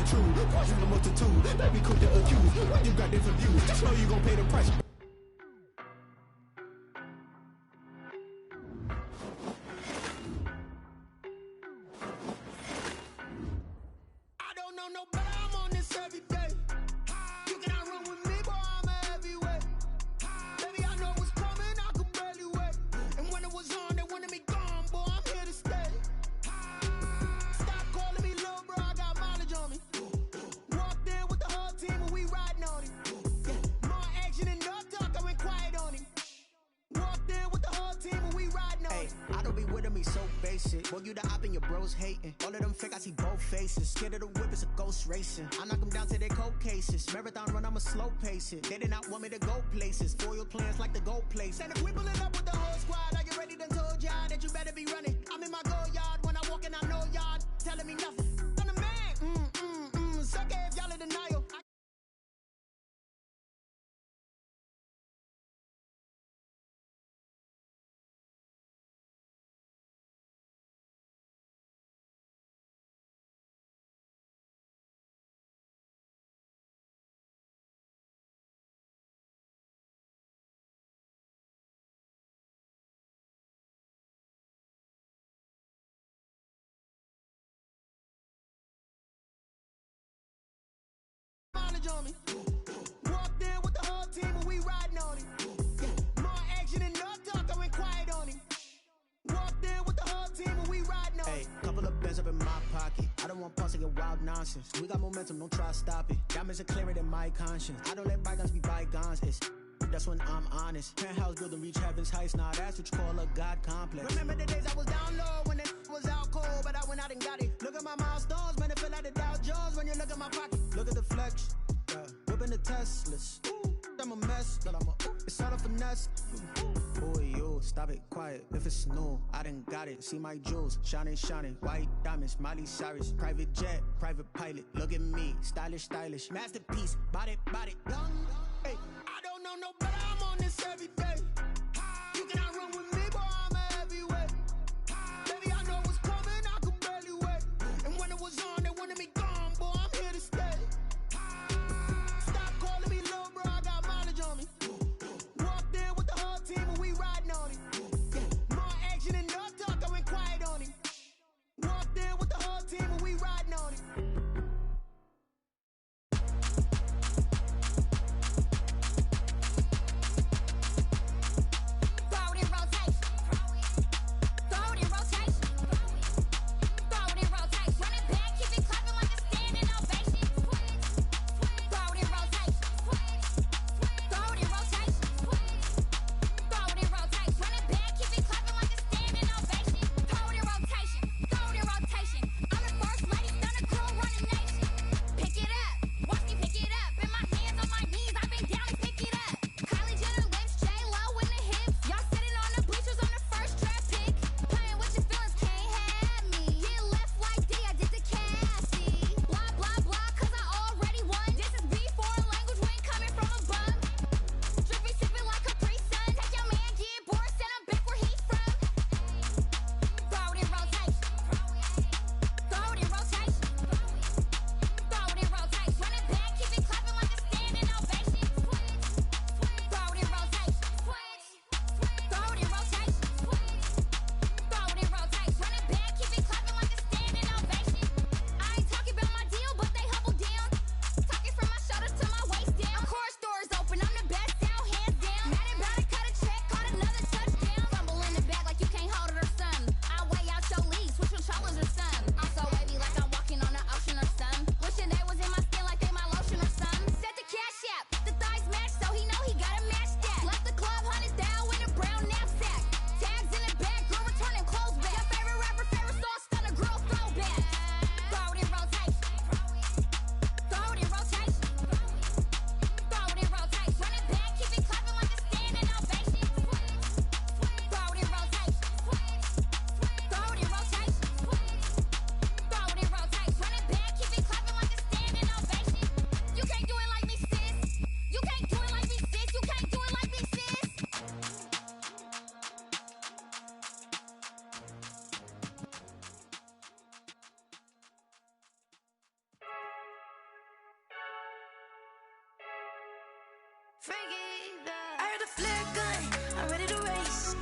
true. Caution the multitude, let me cook the accused. When you got different views, just know you gon' pay the price. I don't know no better, I'm on this every day. You cannot run with me, boy, I'm a heavyweight. Baby, I know what's coming, I could barely wait. And when it was on, they wanted me gone, boy, I'm here to stay. Stop calling me little bro, I got mileage on me. Walked in with the whole team and we riding on him. Yeah, more action than no talk, I went quiet on him. Walked in with the whole team and we riding on him. I don't be with me so basic. Boy, you the op and your bros hating. All of them fake, I see both faces. Scared of the whip, it's a ghost racing. I knock them down to their cold cases. Marathon run, I'ma slow pace it. They did not want me to go places. Foil plans like the go place. And if we pulling up with the whole squad, are you ready? Done told y'all that you better be running. I'm in my go yard when I walk in, I know y'all telling me nothing. I'm the man. Suck it if y'all in denial. Mileage on me. Walked in with the whole team and we riding on him. Yeah, more action than no talk, I went quiet on him. Walked in with the whole team and we riding on him. Hey, couple of bands up in my pocket. I don't want pause to get wild nonsense. We got momentum, don't try to stop it. Diamonds are clearer than my conscience. I don't let bygones be bygones. That's when I'm honest. Penthouse building reach heaven's heights. Now that's what you call a God complex. Remember the days I was down low when it was out cold, but I went out and got it. Look at my milestones, man, it feel like the Dow Jones when you look at my pocket. Look at the flex, whipping the Teslas. I'm a mess, but it's all a finesse. Boy, you stop it, quiet. If it's new, I done got it. See my jewels, shining, white diamonds, Miley Cyrus, private jet, private pilot. Look at me, stylish, masterpiece, body, young. Hey, I don't know no better, I'm on this every day. You cannot run with me, boy, I'm a heavyweight. Baby, I know what's coming, I could barely wait. And when it was on, they wanted me gone, boy, I'm here to stay. Stop calling me little bro, I got mileage on me. Walked in with the whole team and we riding on him. Yeah, more action than no talk, I went quiet on him. Walked in with the whole team and we riding on him. Hey, couple of bands up in my pocket. I don't want pause to get wild nonsense. We got momentum, don't try to stop it. Diamonds are clearer than my conscience. I don't let bygones be bygones. Remember the days I was down low when it was out cold, but I went out and got it. Look at my milestones, man, it feel like the Dow Jones when you look at my pocket. Look at the flex, whipping the Teslas. Boy, you stop it, quiet. If it's new, I done got it. See my jewels, shining, white diamonds, Miley Cyrus, private jet, private pilot. Look at me, stylish, I heard the flare gun, I'm ready to race.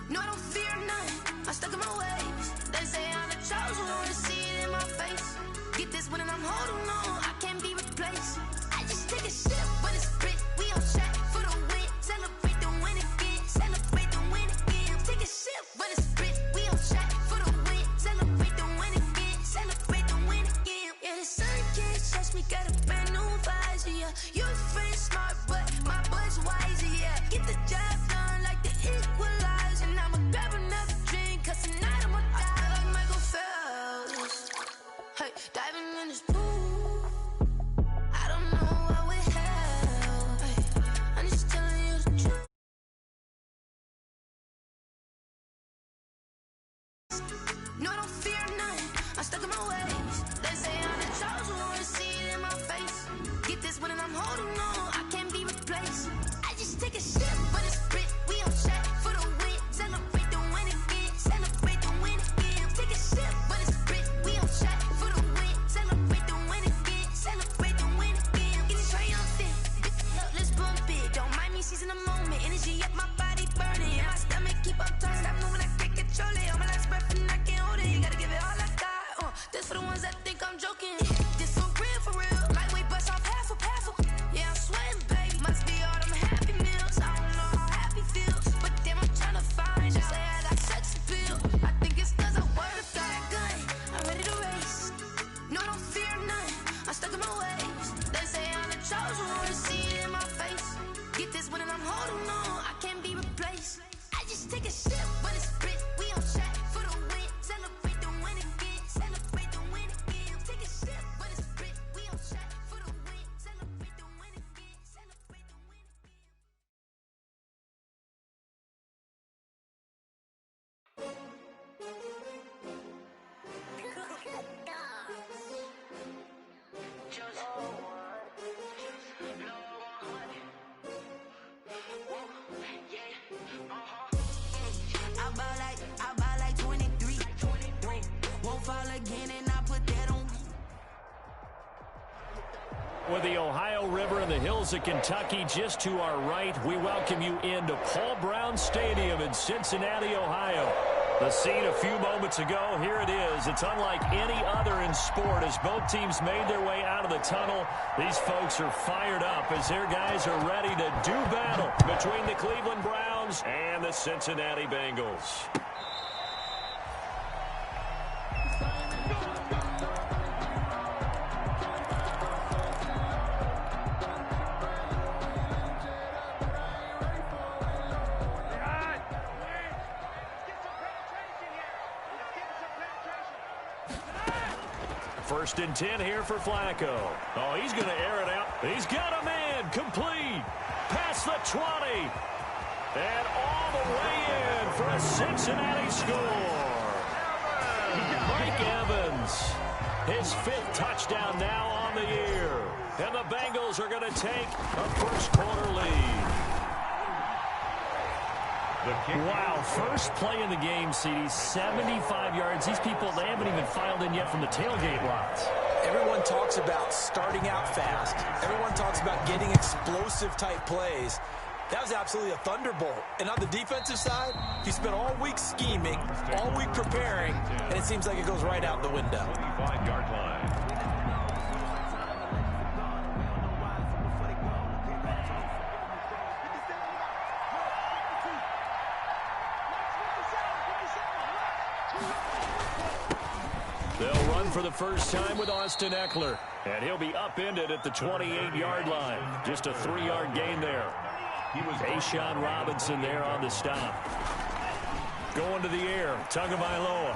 No, I don't fear none, I'm stuck in my ways. They say I'm the chosen one, to see it in my face. Get this when I'm holding on, I can't be replaced. I just take a sip when it's split, we on track for the win. Celebrate the win again, celebrate the win again. Take a sip when it's split, we on track for the win. Celebrate the win again, celebrate the win again. Yeah, the sun can't touch me, got a brand new visor, yeah. Your friend smart, but my boy's wiser, yeah. Get the job done like the equalizer. And I'ma grab another drink, cause tonight I'ma die like Michael Phelps. Hey, diving in this pool, I don't know what we have. Hey, I'm just telling you the truth. No, I don't fear none, I'm stuck in my ways. They say I'm the chosen one, to see it in my face. Get this when I'm holding on, I can't be replaced. I just take a sip when it's split, we on track for the win. Celebrate the win again, celebrate the win again. Take a sip when it's split, we on track for the win. Celebrate the win again, celebrate the win again. Getting triumphant, let's bump it. Don't mind me seizing the moment, energy up my body burning. And my stomach keep up turning, stop moving, I can't control it. On my last breath and I can't hold it. You gotta give it all I got. This for the ones that think I'm joking. This for real, lightweight bust off half a. Yeah, I'm sweating, baby. Must be all them happy meals. I don't know how happy feels, but damn, I'm trying to find out. Say I got sex appeal. I think it's cause I wear the flag gun. I'm ready to race. No, I don't fear none, I'm stuck in my ways. They say I'm the chosen one, to see it in my face. Get this when I'm holding on, I can't be replaced. I just take a sip when it's split, we on track for the win. Celebrate the win again, celebrate the win again. Take a sip when it's split, we on track for the win. Celebrate the win again, celebrate the win again. I buy like 23. Won't fall again, and I put that on. With the Ohio River and the hills of Kentucky just to our right, we welcome you into Paul Brown Stadium in Cincinnati, Ohio. The scene a few moments ago, here it is. It's unlike any other in sport as both teams made their way out of the tunnel. These folks are fired up as their guys are ready to do battle between the Cleveland Browns and the Cincinnati Bengals. First and 10 here for Flacco. Oh, he's going to air it out. He's got a man complete. Past the 20. And all the way in for a Cincinnati score. Mike Evans, his 5th touchdown now on the year. And the Bengals are going to take a first quarter lead. Wow, first play in the game, CD, 75 yards. These people, they haven't even filed in yet from the tailgate lots. Everyone talks about starting out fast. Everyone talks about getting explosive type plays. That was absolutely a thunderbolt. And on the defensive side, he spent all week scheming, all week preparing, and it seems like it goes right out the window. 25-yard line. They'll run for the first time with Austin Eckler, and he'll be upended at the 28-yard line. Just a 3-yard gain there. Ashawn Robinson there on the stop. Going to the air, Tagovailoa.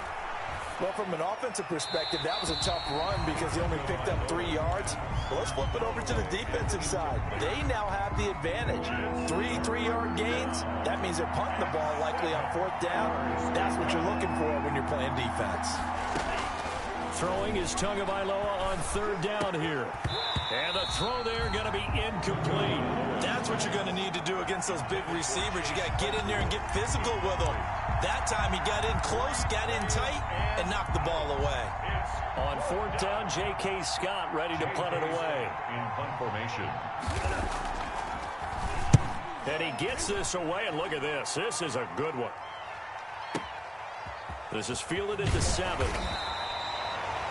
Well, from an offensive perspective, that was a tough run because he only picked up 3 yards. Well, let's flip it over to the defensive side. They now have the advantage. 3-3-yard gains, that means they're punting the ball likely on 4th down. That's what you're looking for when you're playing defense. Throwing is Tagovailoa on 3rd down here. And the throw there going to be incomplete. That's what you're going to need to do against those big receivers. You got to get in there and get physical with them. That time he got in close, got in tight, and knocked the ball away. On 4th down, J.K. Scott ready to punt it away. In punt formation. And he gets this away, and look at this. This is a good one. This is fielded at the 7.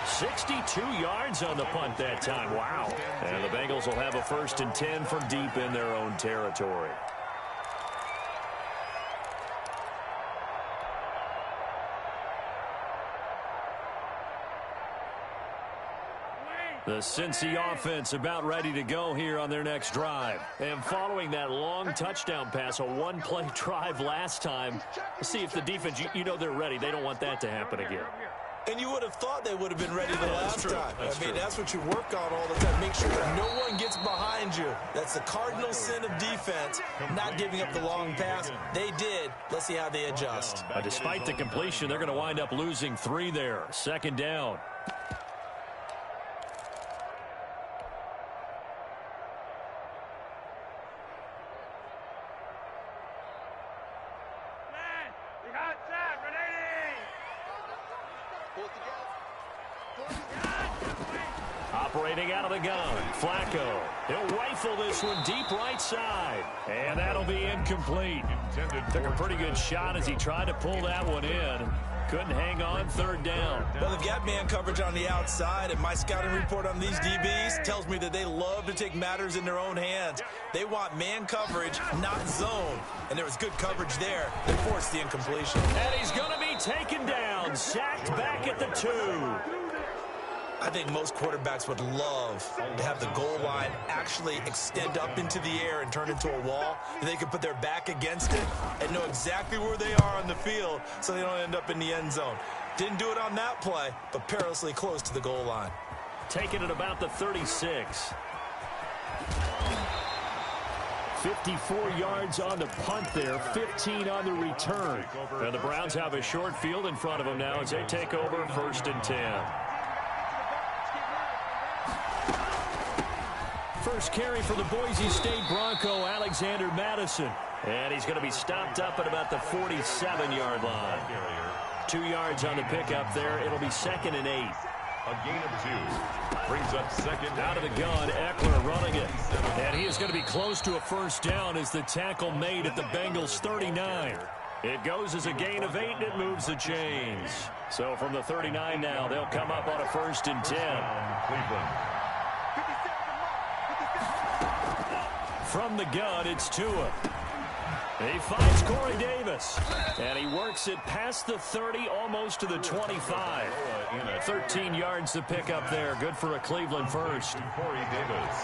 62 yards on the punt that time. Wow. And the Bengals will have a 1st and 10 from deep in their own territory. The Cincy offense about ready to go here on their next drive. And following that long touchdown pass, a one-play drive last time, see if the defense, you know they're ready. They don't want that to happen again. And you would have thought they would have been ready the last time. That's what you work on all the time. Make sure that no one gets behind you. That's the cardinal sin of defense, not giving up the long pass. They did. Let's see how they adjust. Despite the completion, they're going to wind up losing 3 there. 2nd down. Operating out of the gun, Flacco. He'll rifle this one deep right side. And that'll be incomplete. Took a pretty good shot as he tried to pull that one in. Couldn't hang on. 3rd down. Well, they've got man coverage on the outside, and my scouting report on these DBs tells me that they love to take matters in their own hands. They want man coverage, not zone. And there was good coverage there. They forced the incompletion. And he's going to be taken down. Sacked back at the 2. I think most quarterbacks would love to have the goal line actually extend up into the air and turn into a wall. And they can put their back against it and know exactly where they are on the field so they don't end up in the end zone. Didn't do it on that play, but perilously close to the goal line. Taking it about the 36. 54 yards on the punt there, 15 on the return. And the Browns have a short field in front of them now as they take over 1st and 10. First carry for the Boise State Bronco, Alexander Madison. And he's going to be stopped up at about the 47-yard line. 2 yards on the pickup there. It'll be 2nd and 8. A gain of 2. Brings up 2nd. Out of the gun, Eckler running it. And he is going to be close to a 1st down as the tackle made at the Bengals 39. It goes as a gain of 8, and it moves the chains. So from the 39 now, they'll come up on a 1st and 10. Cleveland. From the gun, it's Tua. He finds Corey Davis. And he works it past the 30, almost to the 25. 13 yards to pick up there. Good for a Cleveland 1st. Corey Davis.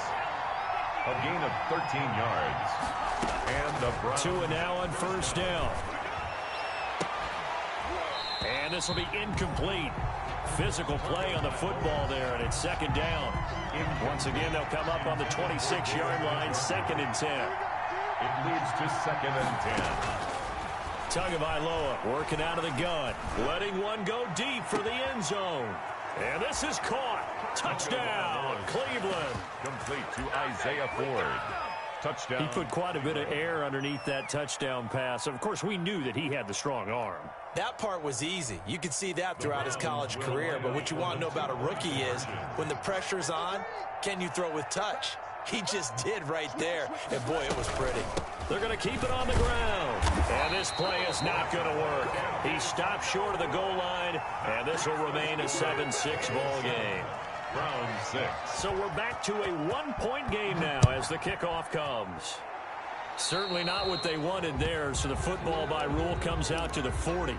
A gain of 13 yards. And the Browns. Tua now on 1st down. And this will be incomplete. Physical play on the football there, and it's 2nd down. Once again, they'll come up on the 26-yard line, 2nd and 10. It leads to 2nd and 10. Tagovailoa working out of the gun, letting one go deep for the end zone. And this is caught. Touchdown, Cleveland. Complete to Isaiah Ford. Touchdown. He put quite a bit of air underneath that touchdown pass. Of course, we knew that he had the strong arm. That part was easy. You could see that throughout his college career. But what you want to know about a rookie is when the pressure's on, can you throw with touch? He just did right there. And, boy, it was pretty. They're going to keep it on the ground. And this play is not going to work. He stopped short of the goal line, and this will remain a 7-6 ball game. Round 6. So we're back to a 1-point game now as the kickoff comes. Certainly not what they wanted there, so the football by rule comes out to the 40.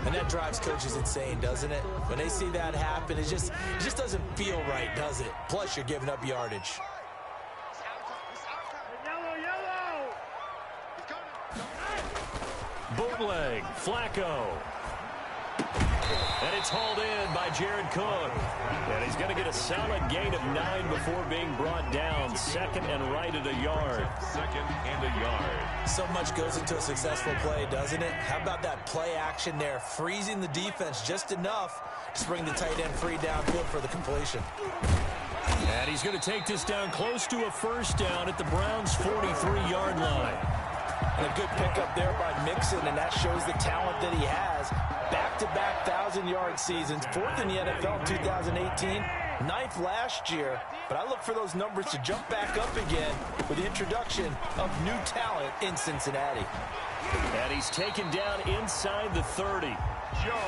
And that drives coaches insane, doesn't it? When they see that happen, it just doesn't feel right, does it? Plus, you're giving up yardage. Bootleg, Flacco. And it's hauled in by Jared Cook. And he's going to get a solid gain of 9 before being brought down. 2nd and right at a yard. 2nd and a yard. So much goes into a successful play, doesn't it? How about that play action there? Freezing the defense just enough to bring the tight end free downfield for the completion. And he's going to take this down close to a 1st down at the Browns' 43-yard line. And a good pickup there by Mixon, and that shows the talent that he has. Back-to-back 1,000-yard seasons, 4th in the NFL in 2018, 9th last year, but I look for those numbers to jump back up again with the introduction of new talent in Cincinnati. And he's taken down inside the 30.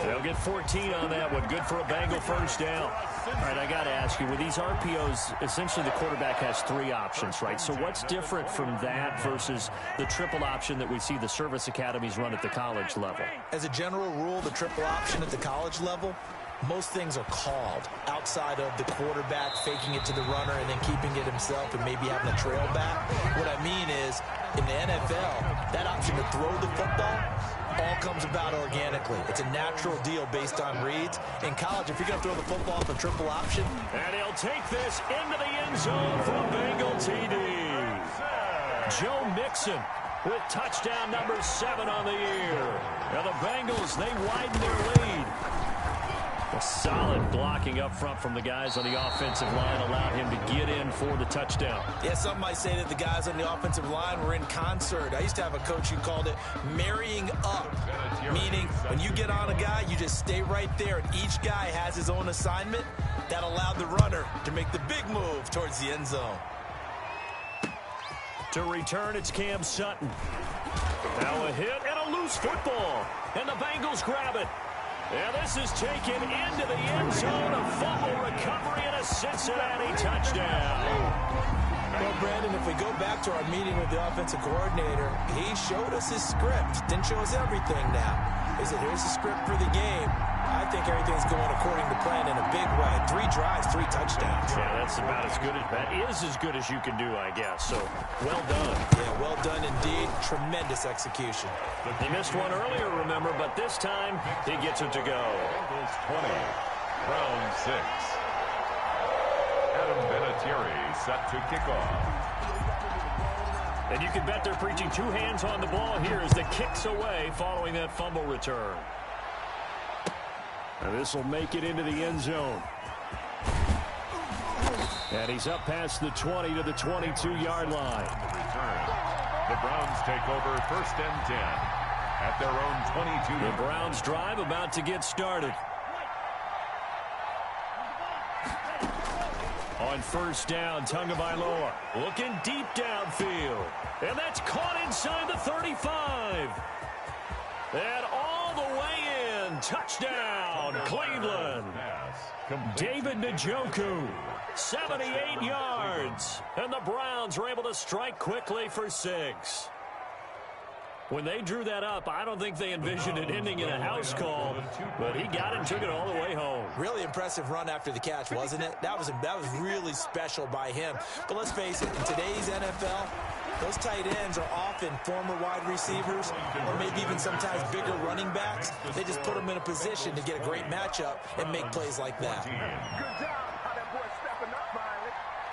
They'll get 14 on that one. Good for a Bengal first down. All right, I got to ask you, with these RPOs, essentially the quarterback has 3 options, right? So what's different from that versus the triple option that we see the service academies run at the college level? As a general rule, the triple option at the college level, most things are called outside of the quarterback faking it to the runner and then keeping it himself and maybe having a trail back. What I mean is, in the NFL, that option to throw the football all comes about organically. It's a natural deal based on reads. In college, if you're going to throw the football off a triple option. And he'll take this into the end zone for a Bengal TD. Joe Mixon with touchdown number 7 on the year. Now the Bengals, they widen their lead. A solid blocking up front from the guys on the offensive line allowed him to get in for the touchdown. Yeah, some might say that the guys on the offensive line were in concert. I used to have a coach who called it marrying up, meaning when you get on a guy, you just stay right there, and each guy has his own assignment. That allowed the runner to make the big move towards the end zone. To return, it's Cam Sutton. Now a hit and a loose football, and the Bengals grab it. And this is taken into the end zone. A fumble recovery and a Cincinnati touchdown. Well, Brandon, if we go back to our meeting with the offensive coordinator, he showed us his script. Didn't show us everything now. He said, here's the script for the game. I think everything's going according to plan in a big way. 3 drives, 3 touchdowns. Yeah, that's about as good as that is as good as you can do, I guess. So, well done. Yeah, well done indeed. Tremendous execution. He missed one earlier, remember, but this time he gets it to go. Bengals 20, round 6. Adam Vinatieri set to kick off. And you can bet they're preaching 2 hands on the ball here as the kick's away following that fumble return. And this will make it into the end zone. And he's up past the 20 to the 22-yard line. Return. The Browns take over 1st and 10 at their own 22. The Browns drive about to get started. On 1st down, Tagovailoa looking deep downfield. And that's caught inside the 35. And all the way in. Touchdown, Cleveland. David Njoku, 78 yards. And the Browns are able to strike quickly for 6. When they drew that up, I don't think they envisioned it ending in a house call, but he got it and took it all the way home. Really impressive run after the catch, wasn't it? That was really special by him. But let's face it, in today's NFL, those tight ends are often former wide receivers or maybe even sometimes bigger running backs. They just put them in a position to get a great matchup and make plays like that.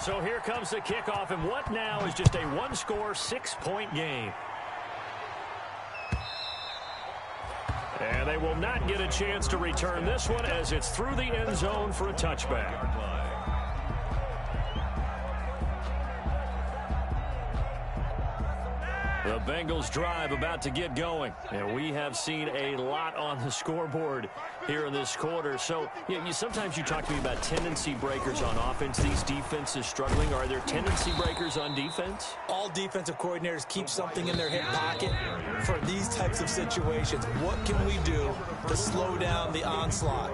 So here comes the kickoff, and what now is just a 1-score, 6-point game. And they will not get a chance to return this one as it's through the end zone for a touchback. The Bengals drive about to get going. And we have seen a lot on the scoreboard here in this quarter. So sometimes you talk to me about tendency breakers on offense. These defenses struggling. Are there tendency breakers on defense? All defensive coordinators keep something in their hip pocket for these types of situations. What can we do to slow down the onslaught?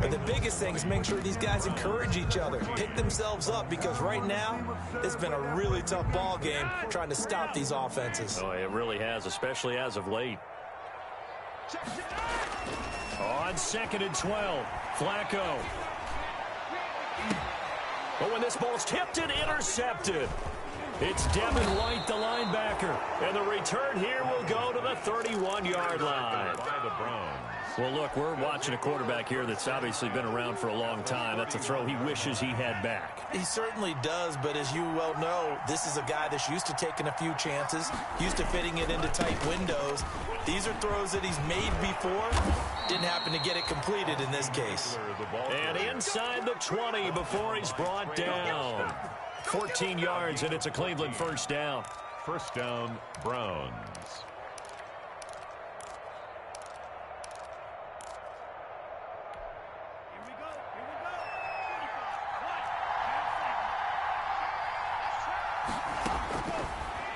But the biggest thing is make sure these guys encourage each other, pick themselves up, because right now it's been a really tough ball game trying to stop these offenses. Oh, it really has, especially as of late. On 2nd and 12, Flacco. But when this ball's tipped and intercepted, it's Devin White, the linebacker. And the return here will go to the 31-yard line. By the Browns. Well, look, we're watching a quarterback here that's obviously been around for a long time. That's a throw he wishes he had back. He certainly does, but as you well know, this is a guy that's used to taking a few chances, used to fitting it into tight windows. These are throws that he's made before. Didn't happen to get it completed in this case. And inside the 20 before he's brought down. 14 yards, and it's a Cleveland first down. 1st down, Browns.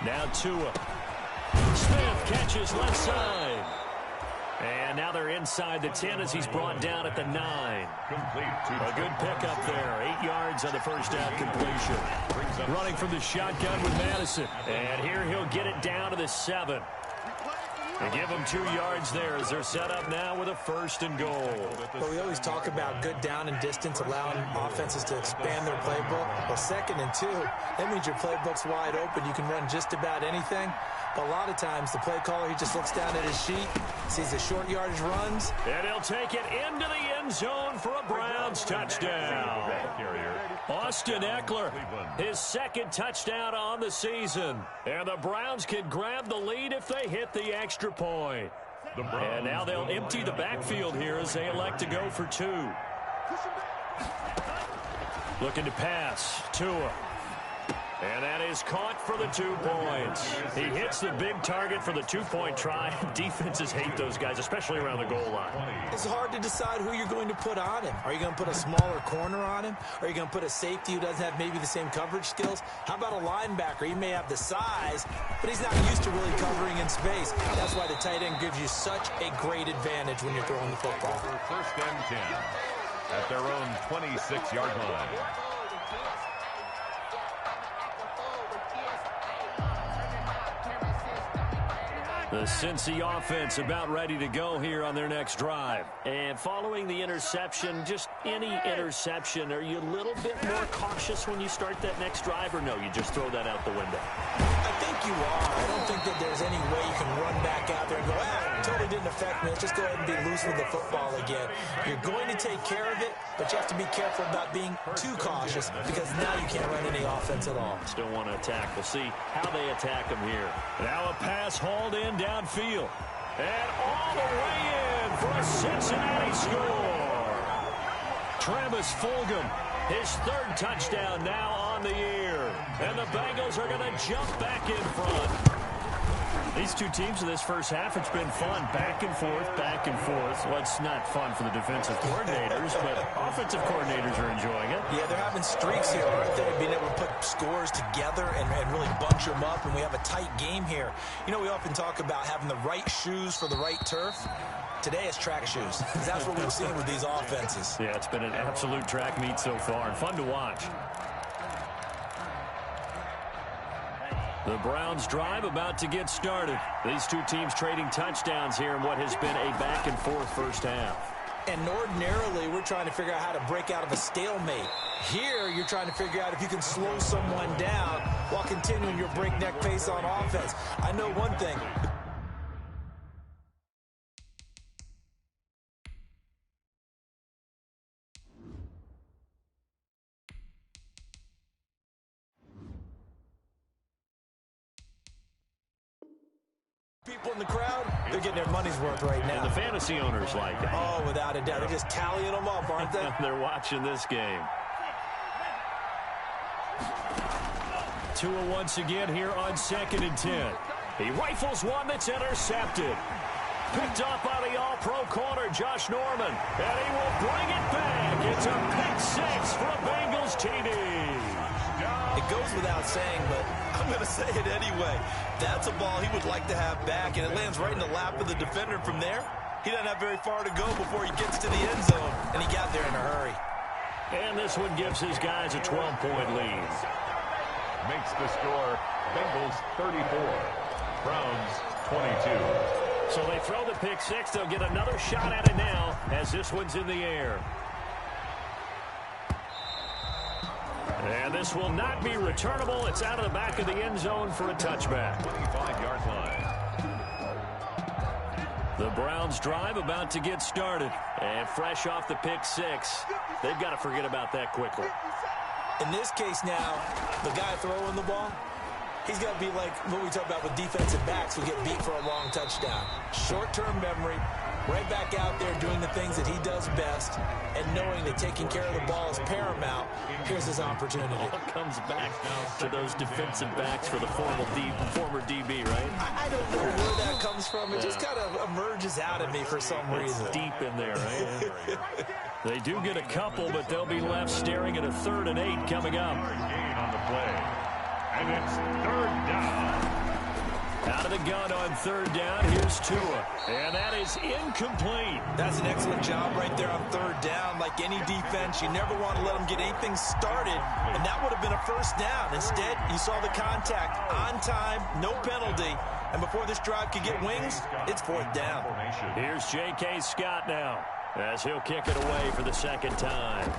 Now Tua. Smith catches left side. And now they're inside the 10 as he's brought down at the 9. A good pickup there. 8 yards on the first down completion. Running from the shotgun with Madison. And here he'll get it down to the 7. They give them 2 yards there as they're set up now with a 1st and goal. Well, we always talk about good down and distance, allowing offenses to expand their playbook. Well, 2nd and 2, that means your playbook's wide open. You can run just about anything. But a lot of times, the play caller, he just looks down at his sheet, sees the short yardage runs. And he'll take it into the end zone for a Browns touchdown. Austin Eckler, his 2nd touchdown on the season. And the Browns can grab the lead if they hit the extra point. And now they'll empty the backfield here as they elect to go for 2. Looking to pass. Tua. And that is caught for the 2 points. He hits the big target for the 2-point try. Defenses hate those guys, especially around the goal line. It's hard to decide who you're going to put on him. Are you going to put a smaller corner on him? Are you going to put a safety who doesn't have maybe the same coverage skills? How about a linebacker? He may have the size, but he's not used to really covering in space. That's why the tight end gives you such a great advantage when you're throwing the football. 1st and 10 at their own 26-yard line. The Cincy offense about ready to go here on their next drive. And following the interception, just any interception, are you a little bit more cautious when you start that next drive, or no, you just throw that out the window? I think you are. I don't think that there's any way you can run back out there and go, totally didn't affect me. Let's just go ahead and be loose with the football again. You're going to take care of it, but you have to be careful about being too cautious because now you can't run any offense at all. Still want to attack. We'll see how they attack them here. Now a pass hauled in downfield. And all the way in for a Cincinnati score. Travis Fulgham, his 3rd touchdown now on the year. And the Bengals are going to jump back in front. These 2 teams in this first half, it's been fun. Back and forth, back and forth. Well, it's not fun for the defensive coordinators, but offensive coordinators are enjoying it. Yeah, they're having streaks here, aren't they? Being able to put scores together and really bunch them up, and we have a tight game here. You know, we often talk about having the right shoes for the right turf. Today it's track shoes, because that's what we've seen with these offenses. Yeah, it's been an absolute track meet so far, and fun to watch. The Browns drive about to get started. These 2 teams trading touchdowns here in what has been a back-and-forth first half. And ordinarily, we're trying to figure out how to break out of a stalemate. Here, you're trying to figure out if you can slow someone down while continuing your breakneck pace on offense. I know one thing. People in the crowd, they're getting their money's worth right now. And the fantasy owners like it. Oh, without a doubt. They're just tallying them up, aren't they? They're watching this game. Tua once again here on 2nd and 10. He rifles one that's intercepted. Picked up by the all-pro corner, Josh Norman. And he will bring it back. It's a pick 6 for a Bengals TD. It goes without saying, but I'm going to say it anyway. That's a ball he would like to have back, and it lands right in the lap of the defender. From there, he doesn't have very far to go before he gets to the end zone, and he got there in a hurry. And this one gives his guys a 12-point lead. Makes the score Bengals 34, Browns 22. So they throw the pick 6. They'll get another shot at it now as this one's in the air. And this will not be returnable. It's out of the back of the end zone for a touchback. 25-yard line. The Browns drive about to get started. And fresh off the pick 6, they've got to forget about that quickly. In this case now, the guy throwing the ball, he's got to be like what we talk about with defensive backs who get beat for a long touchdown. Short-term memory, right back out there doing the things that he does best, and knowing that taking care of the ball is paramount. Here's his opportunity. All comes back to those defensive backs for the former DB, right? I don't know where that comes from. It just kind of emerges out of me for some reason. It's deep in there, right? They do get a couple, but they'll be left staring at a 3rd and 8 coming up. Gain on the play. And it's third down. Out of the gun on third down, here's Tua. And that is incomplete. That's an excellent job right there on third down. Like any defense, you never want to let them get anything started, and that would have been a first down. Instead, you saw the contact on time, no penalty, and before this drive could get wings, it's fourth down. Here's J.K. Scott now, as he'll kick it away for the second time.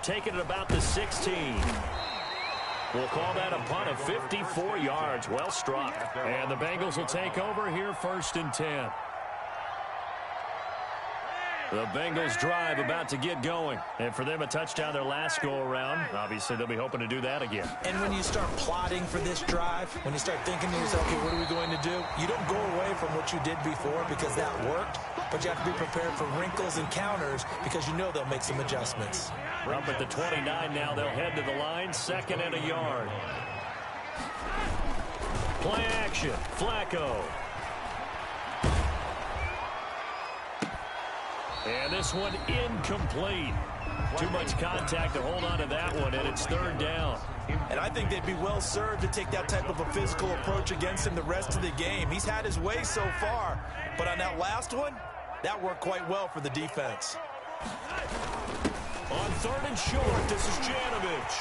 Taking it about the 16. We'll call that a punt of 54 yards. Well struck. And the Bengals will take over here, 1st and 10. The Bengals drive about to get going. And for them, a touchdown their last go-around. Obviously, they'll be hoping to do that again. And when you start plotting for this drive, when you start thinking to yourself, okay, what are we going to do? You don't go away from what you did before because that worked. But you have to be prepared for wrinkles and counters because you know they'll make some adjustments. Up at the 29 now, they'll head to the line, 2nd and a yard. Play action, Flacco. And this one incomplete. Too much contact to hold on to that one, and it's third down. And I think they'd be well served to take that type of a physical approach against him the rest of the game. He's had his way so far, but on that last one, that worked quite well for the defense. On 3rd and short, this is Janovich.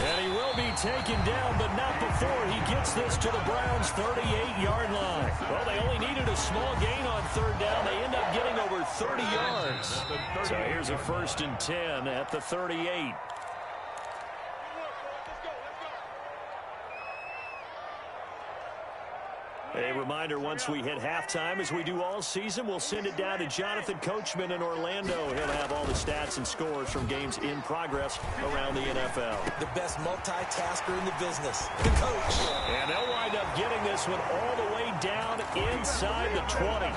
And he will be taken down, but not before he gets this to the Browns' 38-yard line. Well, they only needed a small gain on third down. They end up getting over 30 yards. So here's a 1st and 10 at the 38. A reminder, once we hit halftime, as we do all season, we'll send it down to Jonathan Coachman in Orlando. He'll have all the stats and scores from games in progress around the NFL. The best multitasker in the business, the coach. And they'll wind up getting this one all the way down inside the 20.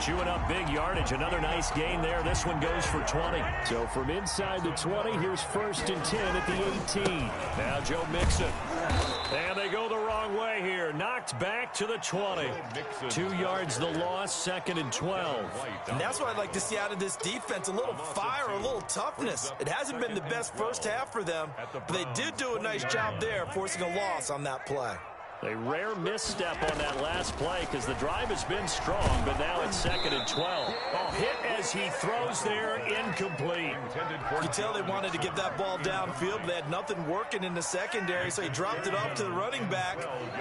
Chewing up big yardage. Another nice gain there. This one goes for 20. So from inside the 20, here's 1st and 10 at the 18. Now Joe Mixon. And they go the wrong way here. Knocked back to the 20. 2 yards the loss, 2nd and 12. And that's what I'd like to see out of this defense. A little fire, a little toughness. It hasn't been the best first half for them, but they did do a nice job there, forcing a loss on that play. A rare misstep on that last play because the drive has been strong, but now it's 2nd and 12. Oh, hit as he throws there, incomplete. You can tell they wanted to get that ball downfield, but they had nothing working in the secondary, so he dropped it off to the running back.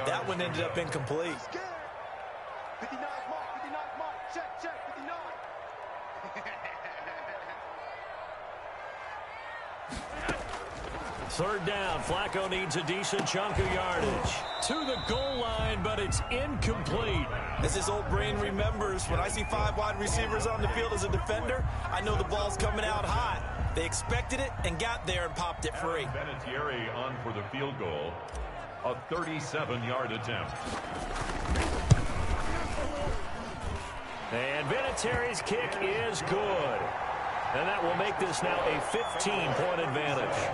That one ended up incomplete. 59 mark, check, 59. Third down, Flacco needs a decent chunk of yardage. To the goal line, but it's incomplete. As his old brain remembers, when I see 5 wide receivers on the field as a defender, I know the ball's coming out hot. They expected it and got there and popped it free. Vinatieri on for the field goal. A 37-yard attempt. And Vinatieri's kick is good. And that will make this now a 15-point advantage.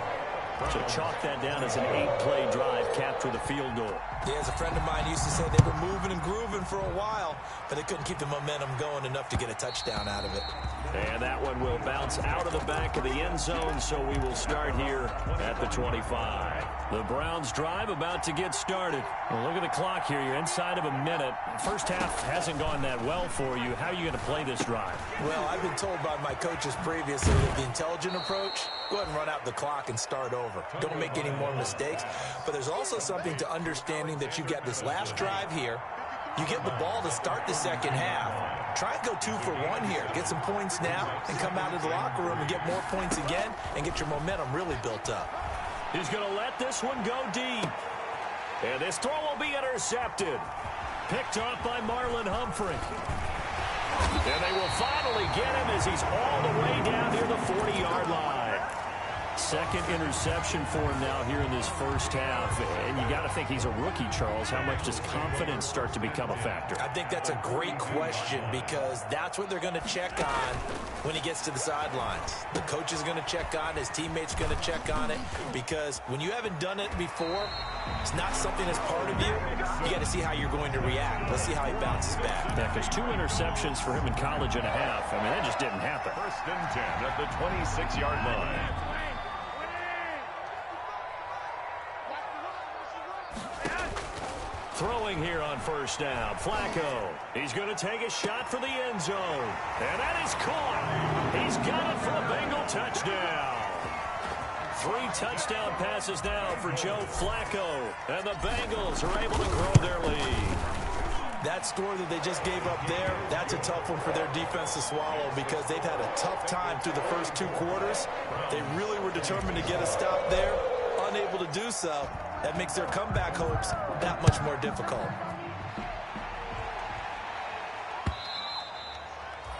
So chalk that down as an 8-play drive, capture the field goal. Yeah, as a friend of mine used to say, they were moving and grooving for a while, but they couldn't keep the momentum going enough to get a touchdown out of it. And that one will bounce out of the back of the end zone, so we will start here at the 25. The Browns drive about to get started. Well, look at the clock here. You're inside of a minute. First half hasn't gone that well for you. How are you going to play this drive? Well, I've been told by my coaches previously that the intelligent approach, go ahead and run out the clock and start over. Don't make any more mistakes. But there's also something to understanding that you've got this last drive here. You get the ball to start the second half. Try and go 2 for 1 here. Get some points now and come out of the locker room and get more points again and get your momentum really built up. He's going to let this one go deep. And this throw will be intercepted. Picked off by Marlon Humphrey. And they will finally get him as he's all the way down near the 40-yard line. second interception for him now here in this first half. And you got to think he's a rookie, Charles. How much does confidence start to become a factor? I think that's a great question because that's what they're going to check on when he gets to the sidelines. The coach is going to check on it. His teammates are going to check on it because when you haven't done it before, it's not something that's part of you. You got to see how you're going to react. Let's see how he bounces back. Yeah, because 2 interceptions for him in college and a half. I mean, that just didn't happen. First and 10 at the 26-yard line. Throwing here on first down, Flacco. He's going to take a shot for the end zone. And that is caught. He's got it for a Bengal touchdown. 3 touchdown passes now for Joe Flacco. And the Bengals are able to grow their lead. That score that they just gave up there, that's a tough one for their defense to swallow because they've had a tough time through the first 2 quarters. They really were determined to get a stop there, unable to do so. That makes their comeback hopes that much more difficult.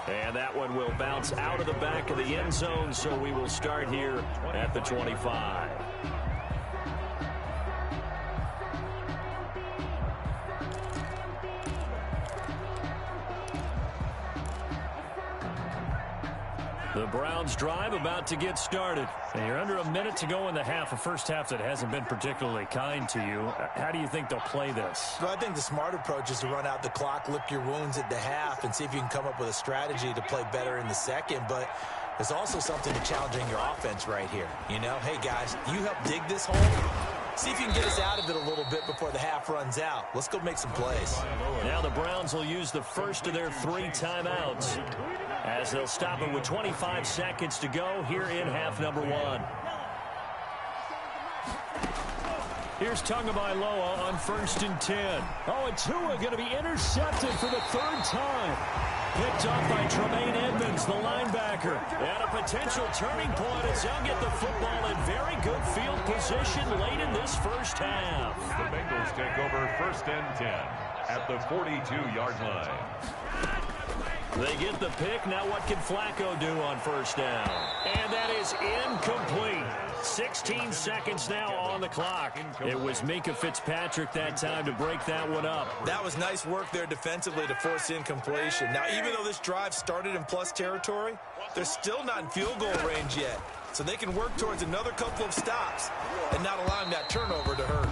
And that one will bounce out of the back of the end zone, so we will start here at the 25. The Browns drive about to get started. And you're under a minute to go in the half, a first half that hasn't been particularly kind to you. How do you think they'll play this? Well, I think the smart approach is to run out the clock, lick your wounds at the half, and see if you can come up with a strategy to play better in the second. But there's also something to challenging your offense right here. You know, hey, guys, you help dig this hole. See if you can get us out of it a little bit before the half runs out. Let's go make some plays. Now the Browns will use the first of their 3 timeouts, as they'll stop it with 25 seconds to go here in half number 1. Here's Tagovailoa on first and 10. Oh, and Tua going to be intercepted for the 3rd time. Picked off by Tremaine Edmonds, the linebacker. And a potential turning point as they'll get the football in very good field position late in this first half. The Bengals take over first and 10 at the 42-yard line. They get the pick. Now what can Flacco do on first down? And that is incomplete. 16 seconds now on the clock. It was Minkah Fitzpatrick that time to break that one up. That was nice work there defensively to force incompletion. Now, even though this drive started in plus territory, they're still not in field goal range yet. So they can work towards another couple of stops and not allowing that turnover to hurt.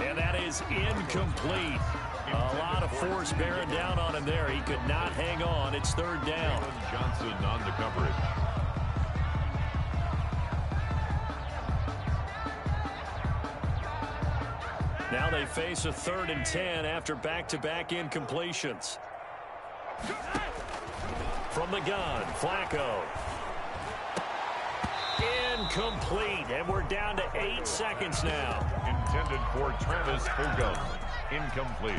And that is incomplete. A lot of force bearing down on him there. He could not hang on. It's 3rd down. Johnson on the coverage. Now they face a 3rd and 10 after back-to-back incompletions. From the gun, Flacco. Incomplete, and we're down to 8 seconds now. Intended for Travis Fulgham. Incomplete.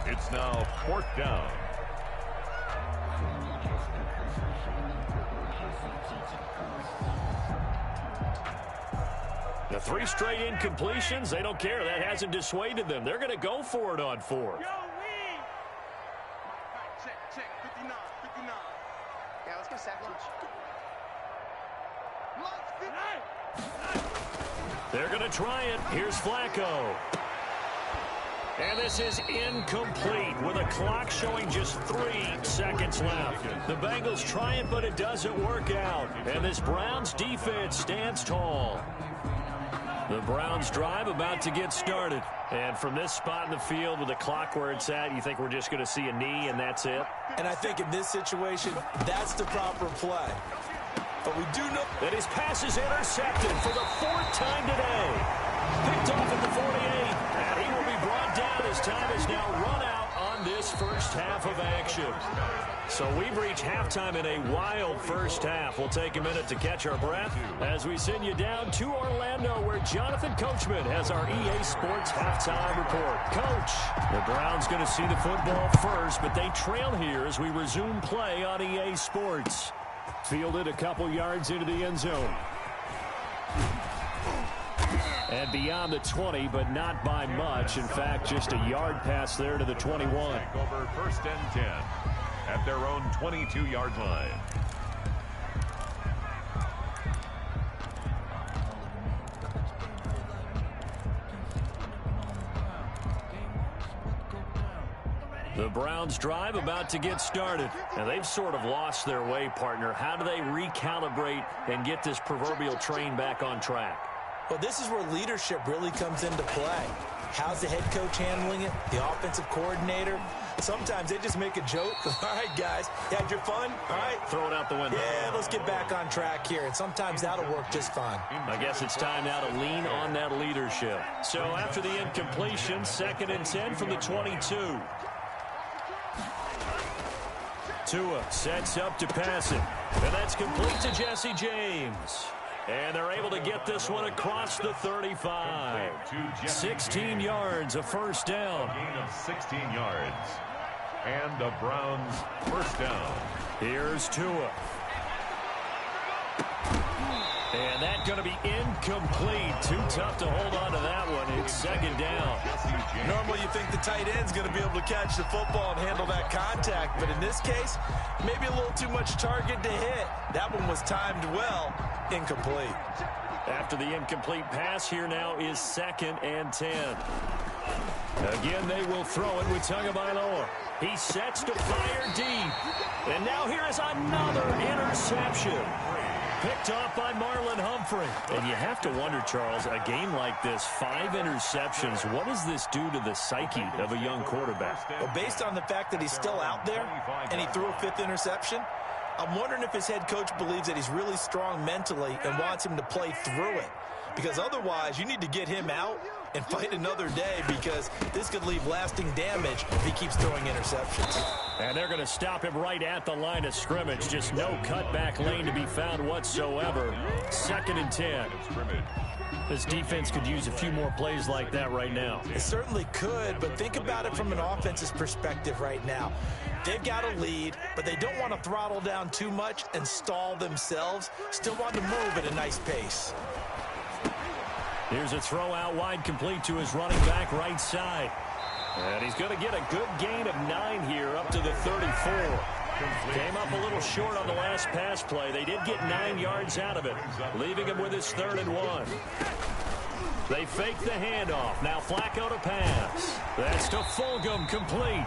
It's now 4th down. The 3 straight incompletions, they don't care. That hasn't dissuaded them. They're going to go for it on 4th. Check, 59. Yeah, let's go sack lunch. They're going to try it. Here's Flacco. And this is incomplete with a clock showing just 3 seconds left. The Bengals try it, but it doesn't work out. And this Browns defense stands tall. The Browns drive about to get started. And from this spot in the field with the clock where it's at, you think we're just going to see a knee and that's it? And I think in this situation, that's the proper play. But we do know that his pass is intercepted for the 4th time today. Picked off at the 48, and he will be brought down as time is now run out on this first half of action. So we've reached halftime in a wild first half. We'll take a minute to catch our breath as we send you down to Orlando, where Jonathan Coachman has our EA Sports halftime report. Coach, the Browns going to see the football first, but they trail here as we resume play on EA Sports. Fielded a couple yards into the end zone. And beyond the 20, but not by much. In fact, just a yard pass there to the 21. Over first and 10 at their own 22-yard line. The Browns drive about to get started. And they've sort of lost their way, partner. How do they recalibrate and get this proverbial train back on track? Well, this is where leadership really comes into play. How's the head coach handling it? The offensive coordinator? Sometimes they just make a joke. All right, guys, you had your fun? All right. Throw it out the window. Yeah, let's get back on track here. And sometimes that'll work just fine. I guess it's time now to lean on that leadership. So after the incompletion, 2nd and 10 from the 22. Tua sets up to pass it. And that's complete to Jesse James. And they're able to get this one across the 35. 16 yards, a first down. Gain of 16 yards. And the Browns first down. Here's Tua. And that's going to be incomplete. Too tough to hold on to that one. It's 2nd down. Normally you think the tight end's going to be able to catch the football and handle that contact. But in this case, maybe a little too much target to hit. That one was timed well. Incomplete. After the incomplete pass, here now is 2nd and 10. Again, they will throw it with Tagovailoa. He sets to fire deep. And now here is another interception. Picked off by Marlon Humphrey. And you have to wonder, Charles, a game like this, 5 interceptions, what does this do to the psyche of a young quarterback? Well, based on the fact that he's still out there and he threw a 5th interception, I'm wondering if his head coach believes that he's really strong mentally and wants him to play through it. Because otherwise, you need to get him out and fight another day, because this could leave lasting damage if he keeps throwing interceptions. And they're going to stop him right at the line of scrimmage. Just no cutback lane to be found whatsoever. 2nd and 10. This defense could use a few more plays like that right now. It certainly could, but think about it from an offense's perspective right now. They've got a lead, but they don't want to throttle down too much and stall themselves. Still want to move at a nice pace. Here's a throw out wide, complete to his running back right side. And he's going to get a good gain of 9 here up to the 34. Came up a little short on the last pass play. They did get 9 yards out of it, leaving him with his 3rd and 1. They fake the handoff. Now Flacco to pass. That's to Fulgham, complete.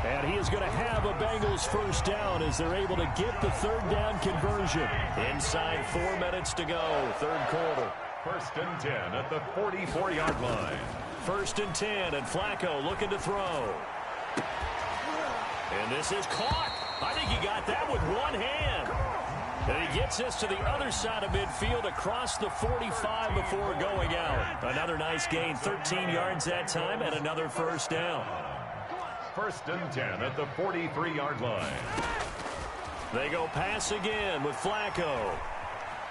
And he is going to have a Bengals first down as they're able to get the 3rd down conversion. Inside 4 minutes to go, 3rd quarter. 1st and 10 at the 44-yard line. 1st and 10, and Flacco looking to throw. And this is caught. I think he got that with one hand. And he gets this to the other side of midfield across the 45 before going out. Another nice gain, 13 yards that time, and another first down. 1st and 10 at the 43-yard line. They go pass again with Flacco.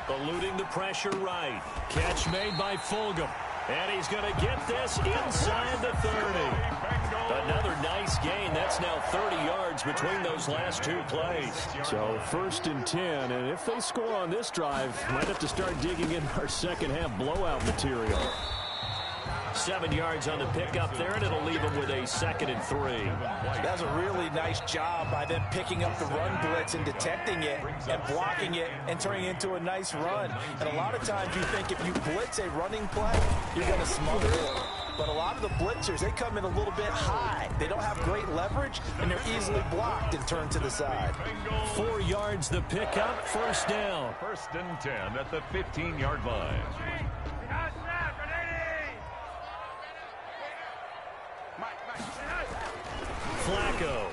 Eluding the pressure right. Catch made by Fulgham. And he's going to get this inside the 30. Another nice gain. That's now 30 yards between those last 2 plays. So 1st and 10. And if they score on this drive, might have to start digging in our second half blowout material. 7 yards on the pickup there, and it'll leave them with a 2nd and 3. That's a really nice job by them picking up the run blitz and detecting it and blocking it and turning it into a nice run. And a lot of times you think if you blitz a running play, you're going to smother it. But a lot of the blitzers, they come in a little bit high. They don't have great leverage, and they're easily blocked and turned to the side. 4 yards the pickup, first down. 1st and 10 at the 15-yard line. Flacco.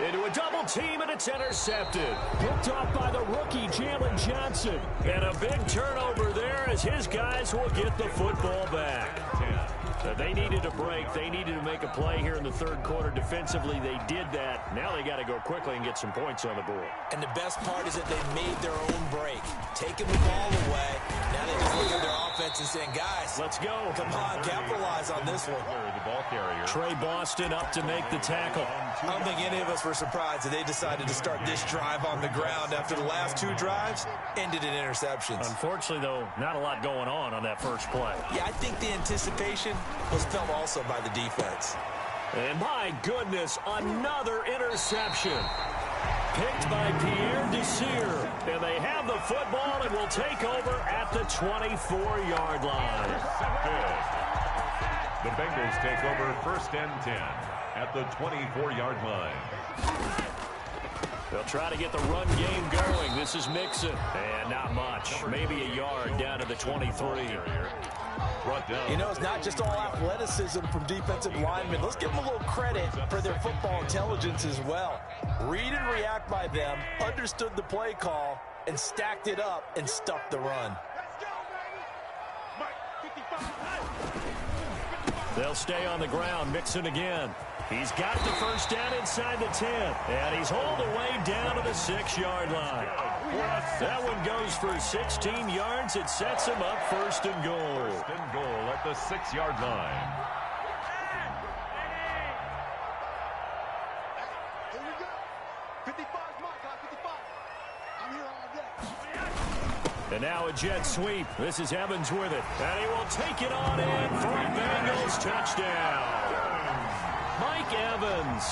Into a double team, and it's intercepted. Picked off by the rookie, Jalen Johnson. And a big turnover there as his guys will get the football back. They needed a break. They needed to make a play here in the 3rd quarter. Defensively, they did that. Now they got to go quickly and get some points on the board. And the best part is that they made their own break. Taking the ball away. Now they just look at their offense and saying, guys, let's go. Come on, capitalize on this one. The ball carrier. Trey Boston up to make the tackle. I don't think any of us were surprised that they decided to start this drive on the ground after the last 2 drives ended in interceptions. Unfortunately, though, not a lot going on that first play. Yeah, I think the anticipation was felt also by the defense. And my goodness, another interception. Picked by Pierre Desir. And they have the football and will take over at the 24-yard line. The Bengals take over 1st and 10. at the 24-yard line. They'll try to get the run game going. This is Mixon. And not much. Maybe a yard down to the 23. You know, it's not just all athleticism from defensive linemen. Let's give them a little credit for their football intelligence as well. Read and react by them, understood the play call, and stacked it up and stuffed the run. They'll stay on the ground. Mixon again. He's got the first down inside the 10. And he's hauled away down to the 6-yard line. That one goes for 16 yards. It sets him up first and goal. First and goal at the 6-yard line. Here we go. 55's my guy, 55. I'm here all day. And now a jet sweep. This is Evans with it. And he will take it on in for a Bengals touchdown. Mike Evans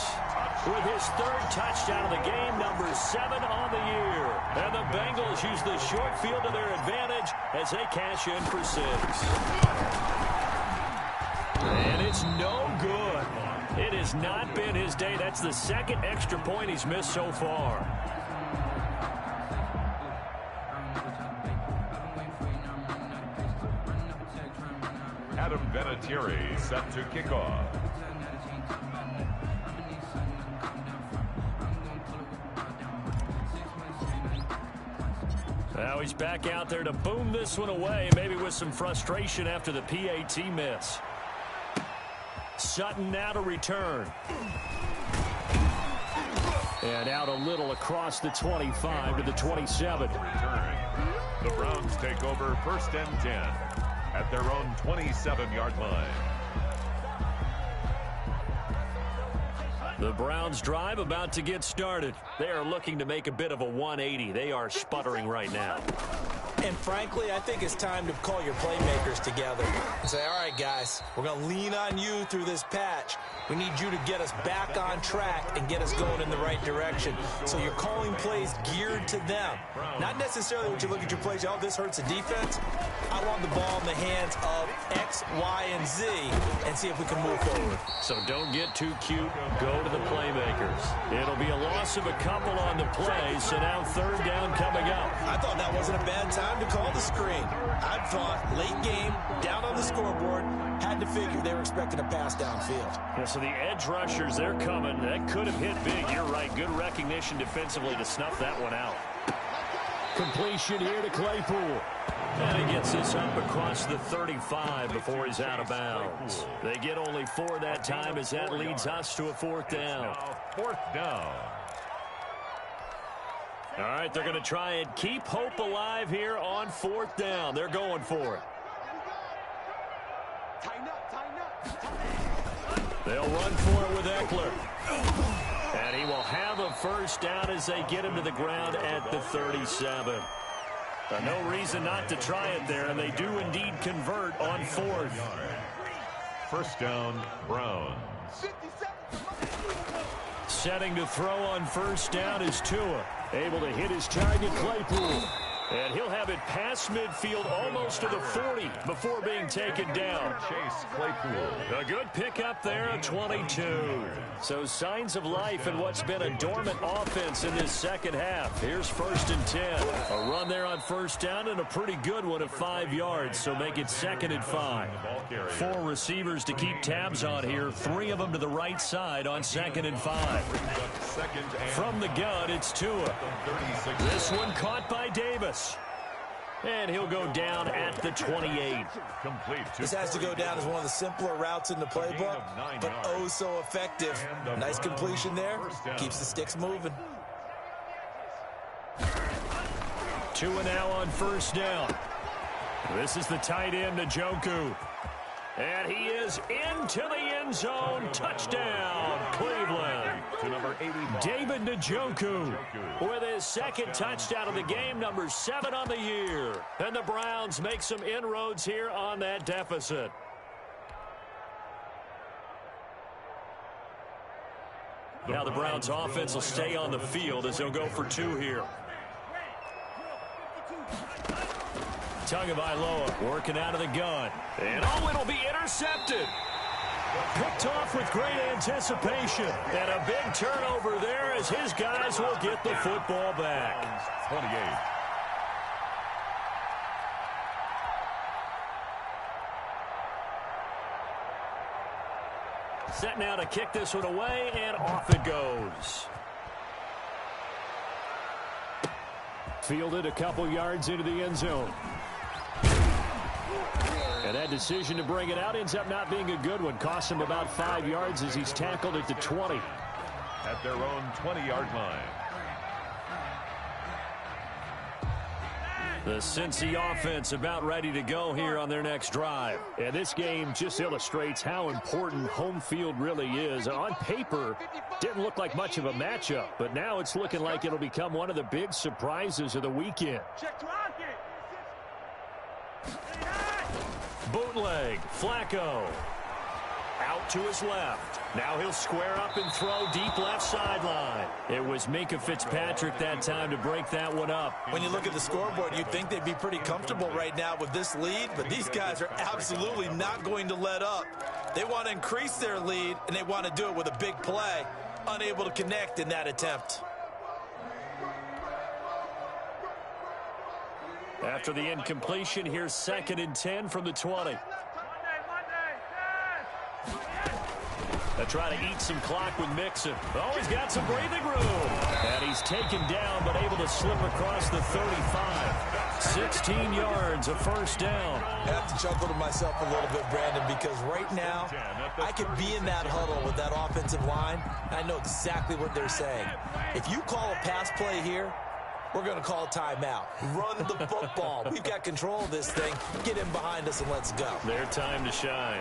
with his third touchdown of the game, number 7 on the year. And the Bengals use the short field to their advantage as they cash in for 6. And it's no good. It has not been his day. That's the second extra point he's missed so far. Adam Vinatieri set to kick off. Now he's back out there to boom this one away, maybe with some frustration after the PAT miss. Sutton now to return. And out a little across the 25 to the 27. The Browns take over first and 10 at their own 27-yard line. The Browns drive about to get started. They are looking to make a bit of a 180. They are sputtering right now. And frankly, I think it's time to call your playmakers together and say, all right, guys, we're going to lean on you through this patch. We need you to get us back on track and get us going in the right direction. So you're calling plays geared to them. Not necessarily when you look at your plays, oh, this hurts the defense. I want the ball in the hands of X, Y, and Z and see if we can move forward. So don't get too cute. Go to the playmakers. It'll be a loss of a couple on the play, so now third down coming up. I thought that wasn't a bad time to call the screen. I thought late game, down on the scoreboard, had to figure they were expecting a pass downfield. Yeah, so the edge rushers, they're coming. That could have hit big. You're right. Good recognition defensively to snuff that one out. Completion here to Claypool. And he gets this up across the 35 before he's out of bounds. They get only 4 that time as that leads us to a fourth down. Fourth down. All right, they're going to try and keep hope alive here on fourth down. They're going for it. They'll run for it with Eckler. And he will have a first down as they get him to the ground at the 37. No reason not to try it there, and they do indeed convert on fourth. First down, Browns. Setting to throw on first down is Tua. Able to hit his target, Claypool. And he'll have it past midfield almost to the 40 before being taken down. Chase Claypool. A good pickup there at 22. So signs of life in what's been a dormant offense in this second half. Here's first and 10. A run there on first down and a pretty good one at 5 yards. So make it second and 5. 4 receivers to keep tabs on here. 3 of them to the right side on second and 5. From the gun, it's Tua. This one caught by Davis. And he'll go down at the 28. This has to go down as one of the simpler routes in the playbook, but oh so effective. Nice completion there. Keeps the sticks moving. Tua now on first down. This is the tight end, Njoku. And he is into the end zone. Touchdown, Cleveland. To number 85. David Njoku with his second touchdown of the game, number 7 on the year. And the Browns make some inroads here on that deficit. Now the Browns offense will stay on the field as they'll go for 2 here. Tagovailoa working out of the gun. And it'll be intercepted. Picked off with great anticipation. And a big turnover there as his guys will get the football back. 28. Set now to kick this one away, and off it goes. Fielded a couple yards into the end zone. And that decision to bring it out ends up not being a good one. Costs him about 5 yards as he's tackled at the 20. At their own 20-yard line. The Cincy offense about ready to go here on their next drive. And this game just illustrates how important home field really is. On paper, didn't look like much of a matchup, but now it's looking like it'll become one of the big surprises of the weekend. Bootleg, Flacco. Out to his left. Now he'll square up and throw deep left sideline. It was Minkah Fitzpatrick that time to break that one up. When you look at the scoreboard, you'd think they'd be pretty comfortable right now with this lead, but these guys are absolutely not going to let up. They want to increase their lead, and they want to do it with a big play. Unable to connect in that attempt. After the incompletion, here's 2nd and 10 from the 20. They try to eat some clock with Mixon. Oh, he's got some breathing room. And he's taken down, but able to slip across the 35. 16 yards, a first down. I have to chuckle to myself a little bit, Brandon, because right now, I could be in that huddle with that offensive line. I know exactly what they're saying. If you call a pass play here, we're going to call a timeout. Run the football. We've got control of this thing. Get him behind us and let's go. Their time to shine.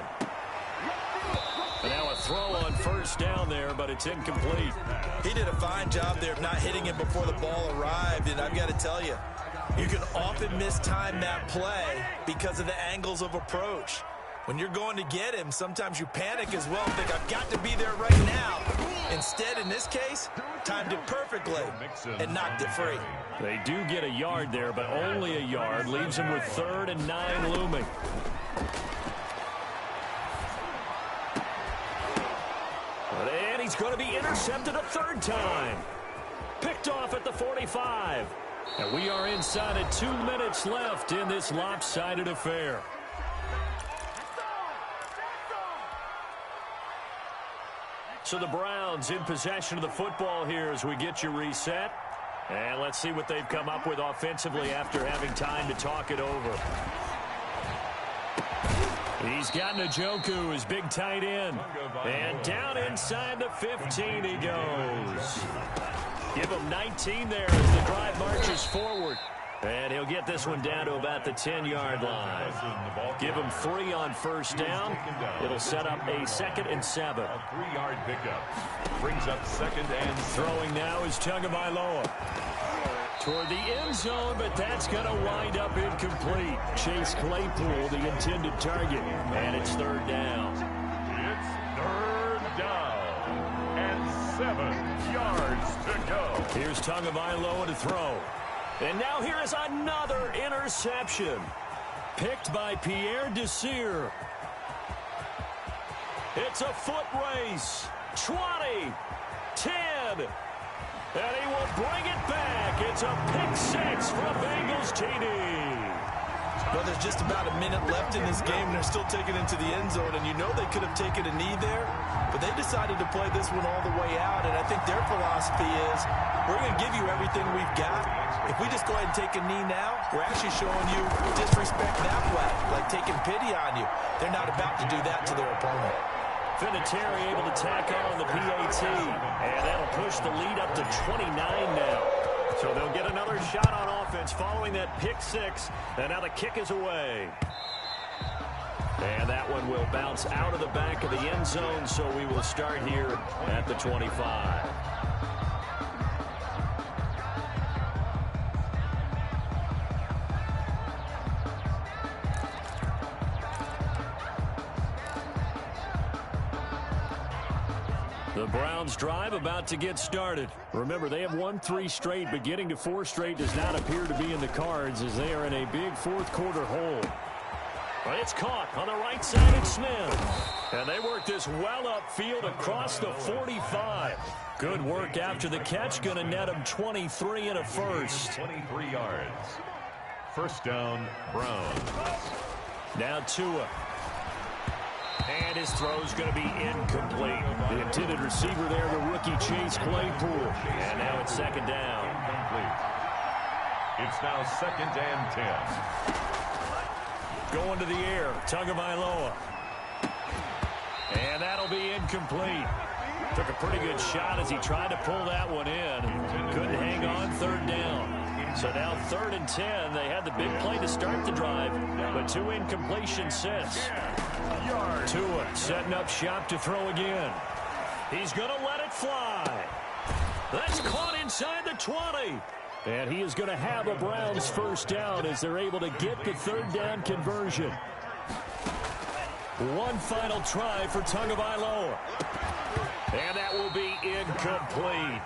And now a throw on first down there, but it's incomplete. He did a fine job there of not hitting him before the ball arrived, and I've got to tell you, you can often mistime that play because of the angles of approach. When you're going to get him, sometimes you panic as well and think, I've got to be there right now. Instead, in this case, timed it perfectly and knocked it free. They do get a yard there, but only a yard. Leaves him with 3rd and 9 looming. And he's going to be intercepted a 3rd time. Picked off at the 45. And we are inside of 2 minutes left in this lopsided affair. So the Browns in possession of the football here as we get you reset. And let's see what they've come up with offensively after having time to talk it over. He's got Njoku, his big tight end. And down inside the 15 he goes. Give him 19 there as the drive marches forward. And he'll get this one down to about the 10-yard line. Give him 3 on first down. It'll set up a 2nd and 7. A 3-yard pickup. Brings up 2nd and 7. Throwing now is Tagovailoa. Toward the end zone, but that's going to wind up incomplete. Chase Claypool, the intended target. And it's 3rd down. It's 3rd down. And 7 yards to go. Here's Tagovailoa to throw. And now here is another interception. Picked by Pierre Desir. It's a foot race. 20, 10. And he will bring it back. It's a pick-6 from Bengals TD. Well, there's just about a minute left in this game, and they're still taking it into the end zone. And you know they could have taken a knee there, but they decided to play this one all the way out. And I think their philosophy is, we're going to give you everything we've got. If we just go ahead and take a knee now, we're actually showing you disrespect that way, like taking pity on you. They're not about to do that to their opponent. Vinatieri able to tack on the PAT, and that'll push the lead up to 29 now. So they'll get another shot on offense following that pick-6, and now the kick is away. And that one will bounce out of the back of the end zone, so we will start here at the 25. The Browns drive about to get started. Remember, they have won 3 straight, but getting to 4 straight does not appear to be in the cards as they are in a big 4th quarter hole. But it's caught on the right side of Smith. And they work this well upfield across the 45. Good work after the catch. Going to net him 23 and a first. 23 yards. First down, Browns. Now Tua. And his throw's going to be incomplete. The intended receiver there, the rookie Chase Claypool. And now it's second down. Incomplete. It's now 2nd and 10. Going to the air, Tagovailoa. And that'll be incomplete. Took a pretty good shot as he tried to pull that one in. Couldn't hang on, third down. So now 3rd and 10. They had the big play to start the drive, but 2 incompletions since. Tua setting up shop to throw again. He's going to let it fly. That's caught inside the 20. And he is going to have a Browns first down as they're able to get the 3rd down conversion. One final try for Tagovailoa. And that will be incomplete.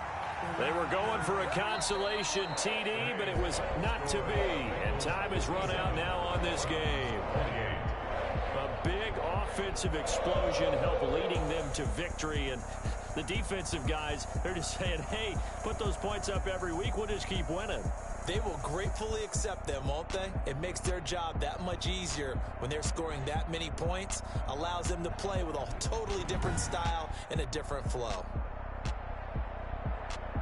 They were going for a consolation TD, but it was not to be. And time has run out now on this game. A big offensive explosion helped leading them to victory. And the defensive guys, they're just saying, hey, put those points up every week. We'll just keep winning. They will gratefully accept them, won't they? It makes their job that much easier when they're scoring that many points. Allows them to play with a totally different style and a different flow.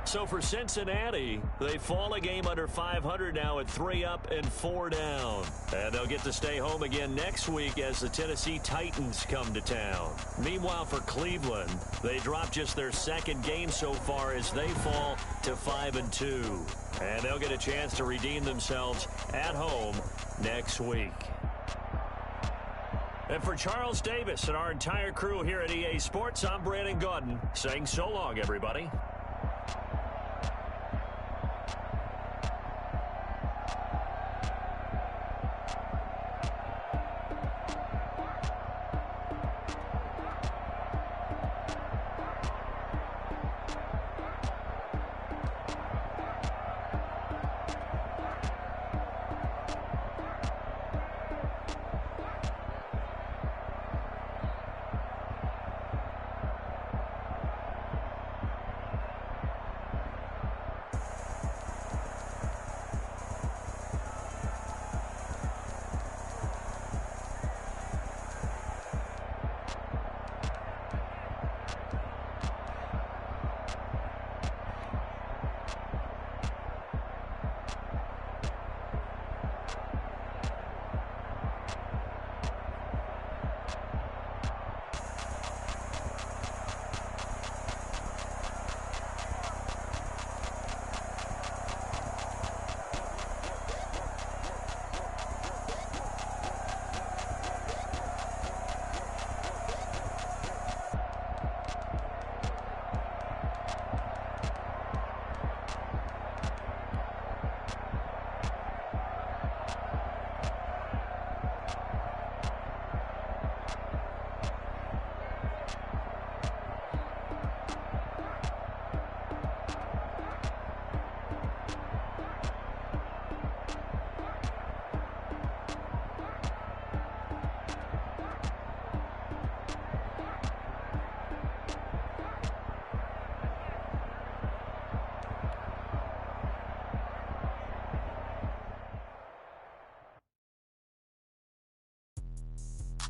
So for Cincinnati, they fall a game under 500 now at 3 up and 4 down. And they'll get to stay home again next week as the Tennessee Titans come to town. Meanwhile, for Cleveland, they drop just their 2nd game so far as they fall to 5-2. And they'll get a chance to redeem themselves at home next week. And for Charles Davis and our entire crew here at EA Sports, I'm Brandon Gaudin saying so long, everybody.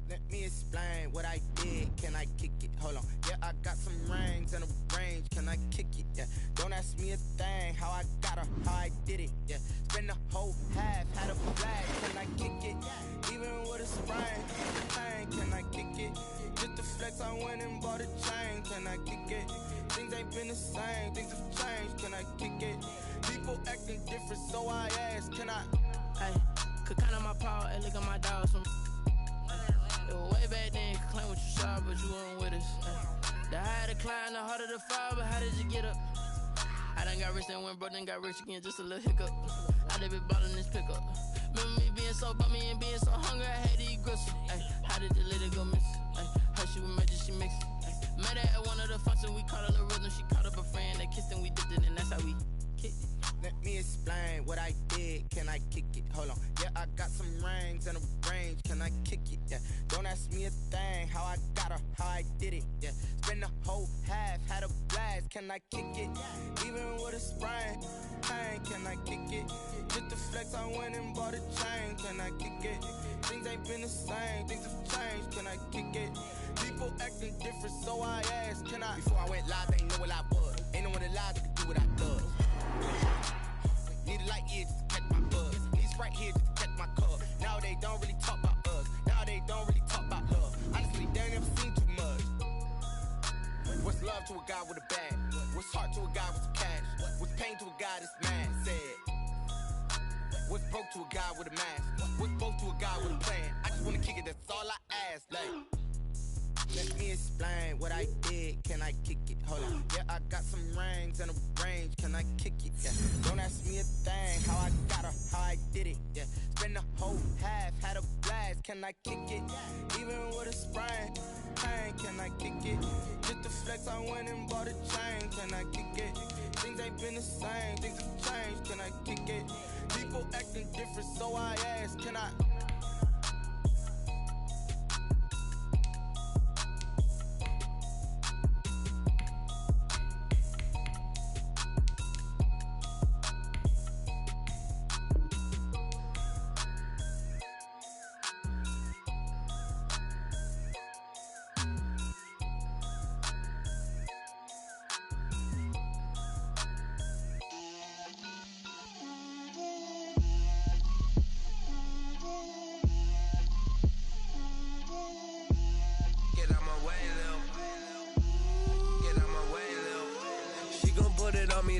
Let me explain what I did. Can I kick it? Hold on. Yeah, I got some rings and a range. Can I kick it? Yeah. Don't ask me a thing. How I got her, how I did it. Yeah. Spend the whole half, had a flag. Can I kick it? Even with a sprain. Can I kick it? Just the flex, I went and bought a chain. Can I kick it? Things ain't been the same. Things have changed. Can I kick it? People acting different, so I ask. Can I? Hey, could count on my power and look at my dogs from. Way back then, you could claim what you saw, but you weren't with us. The higher the climb, the harder the fall, but how did you get up? I done got rich and went broke, then got rich again, just a little hiccup. I done been ballin' this pickup. Remember me being so bummy and being so hungry, I had to eat gristle. Ay, how did the lady go miss? Ay, how she was magic, she mixed. Met her at one of the functions, we caught a little rhythm, she caught up a friend, they kissed and we dipped it, and that's how we kicked it. Let me explain what I did. Can I kick it? Hold on. Yeah, I got some rings and a range. Can I kick it? Yeah. Don't ask me a thing. How I got her, how I did it. Yeah. Spend the whole half, had a blast. Can I kick it? Even with a sprain. Pain, can I kick it? Just the flex, I went and bought a chain. Can I kick it? Things ain't been the same. Things have changed. Can I kick it? People acting different, so I asked, can I? Before I went live, they know what I was. Ain't no one alive that can do what I does. Need a light year just to catch my buzz. Need Sprite here just to catch my cup. Now they don't really talk about us. Now they don't really talk about love. Honestly, they ain't never seen too much. What's love to a guy with a bag? What's heart to a guy with some cash? What's pain to a guy that's mad? Said. What's broke to a guy with a mask? What's both to a guy with a plan? I just wanna kick it, that's all I ask. Like, let me explain what I did. Can I kick it? Hold on. Yeah, I got some rings and a range. Can I kick it? Yeah. Don't ask me a thing. How I got her, how I did it. Yeah. Spend the whole half, had a blast. Can I kick it? Even with a sprain. Pain, can I kick it? Just the flex, I went and bought a chain. Can I kick it? Things ain't been the same. Things have changed. Can I kick it? People acting different, so I ask, can I?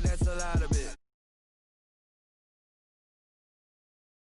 That's a lot of